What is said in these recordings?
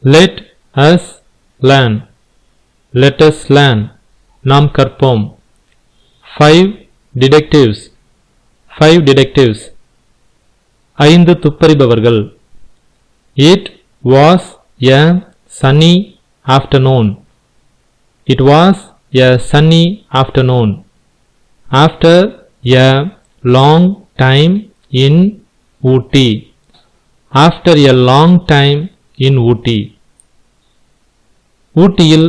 Let us learn. Let us learn. நாம் கற்போம். 5 detectives. 5 detectives. 5 துப்பறிபவர்கள். It was a sunny afternoon. It was a sunny afternoon. After a long time in Ooty. After a long time in Ooty. ஊட்டியில்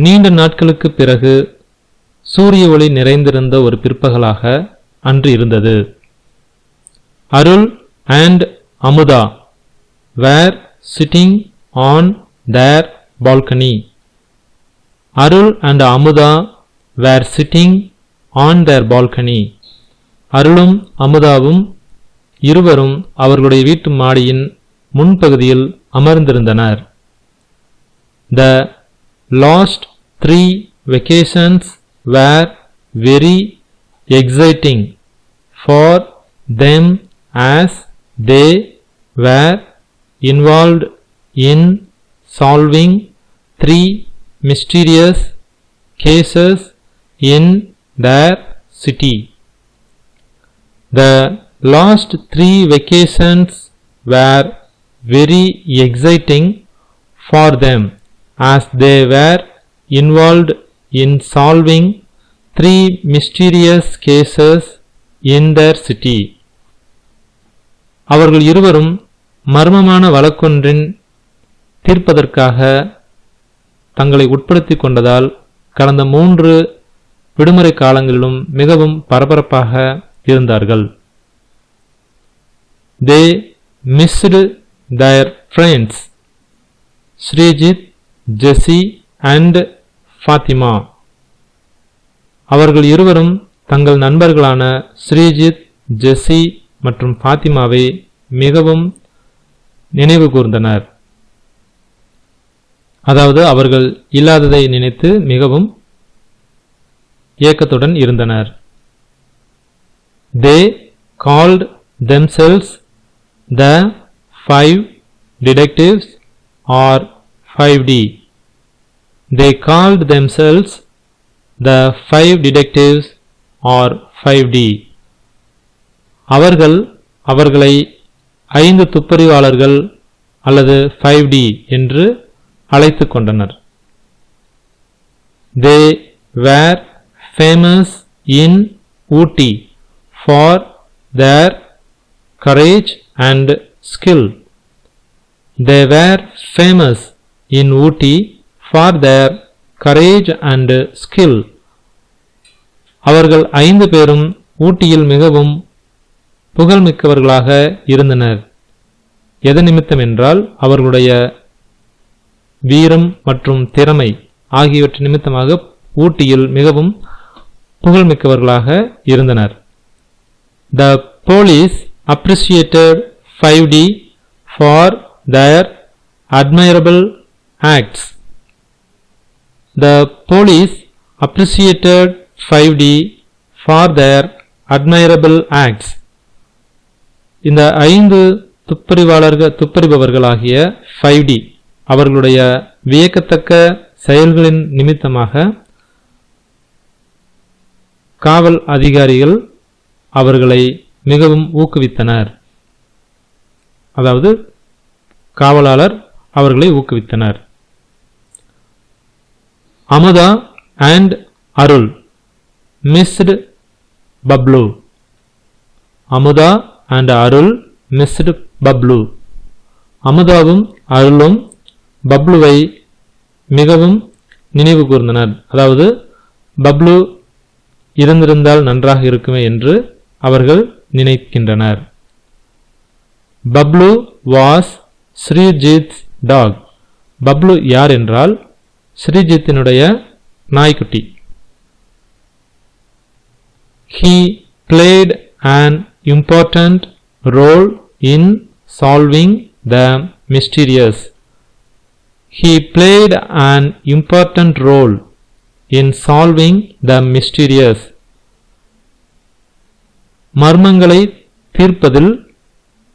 நீண்ட நாட்களுக்கு பிறகு சூரிய ஒளி நிறைந்திருந்த ஒரு பிற்பகலாக அன்று இருந்தது. அருள் and Amudha were sitting on their balcony. Arul and Amudha were sitting on their balcony. அருளும் அமுதாவும் இருவரும் அவர்களுடைய வீட்டு மாடியின் முன்பகுதியில் அமர்ந்திருந்தனர். The last 3 vacations were very exciting for them as they were involved in solving 3 mysterious cases in their city. The last 3 vacations were very exciting for them as they were involved in solving 3 mysterious cases in their city. அவர்கள் இருவரும் மர்மமான வழக்கொன்றின் தீர்ப்பதற்காக தங்களை உட்படுத்திக் கொண்டதால் கடந்த 3 விடுமுறை காலங்களிலும் மிகவும் பரபரப்பாக இருந்தார்கள். They missed their friends Srijit, Jesse and Fatima. அவர்கள் இருவரும் தங்கள் நண்பர்களான ஸ்ரீஜித், ஜெஸ்ஸி மற்றும் ஃபாத்திமாவை மிகவும் நினைவு கூர்ந்தனர். அதாவது அவர்கள் இல்லாததை நினைத்து மிகவும் ஏக்கத்துடன் இருந்தனர். They called themselves the 5 detectives or 5D. They called themselves the 5 detectives or 5D. அவர்கள் அவர்களை 5 துப்பறிவாளர்கள் அல்லது 5D என்று அழைத்துக் கொண்டனர். They were famous in Ooty for their courage and skill. They were famous in Ooty for their courage and skill. அவர்கள் 5 பேரும் ஊட்டியில் மிகவும் புகழ்மிக்கவர்களாக இருந்தனர். எது நிமித்தம் என்றால் அவர்களுடைய வீரம் மற்றும் திறமை ஆகியவற்றின் நிமித்தமாக ஊட்டியில் மிகவும் புகழ்மிக்கவர்களாக இருந்தனர். The police appreciated 5D for their admirable acts. The police appreciated 5D for their admirable acts. இந்த 5 துப்பறிபவர்களாகிய 5D அவர்களுடைய வியக்கத்தக்க செயல்களின் நிமித்தமாக காவல் அதிகாரிகள் அவர்களை மிகவும் ஊக்குவித்தனர். அதாவது காவலாளர் அவர்களை ஊக்குவித்தனர். Amudha and Arul missed Bablu. Amudha and Arul missed Bablu. அமுதாவும் அருளும் பப்ளுவை மிகவும் நினைவு கூர்ந்தனர். அதாவது பப்ளு இருந்திருந்தால் நன்றாக இருக்குமே என்று அவர்கள் நினைக்கின்றனர். Bablu was ஸ்ரீஜித்'s dog. பப்ளு யார் என்றால் ஸ்ரீஜித்தினுடைய நாய்க்குட்டி. He played an important role in solving the mysterious. He played an important role in solving the mysterious. மர்மங்களை தீர்ப்பதில்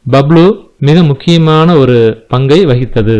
பப்ளு மிக முக்கியமான ஒரு பங்கை வகித்தது.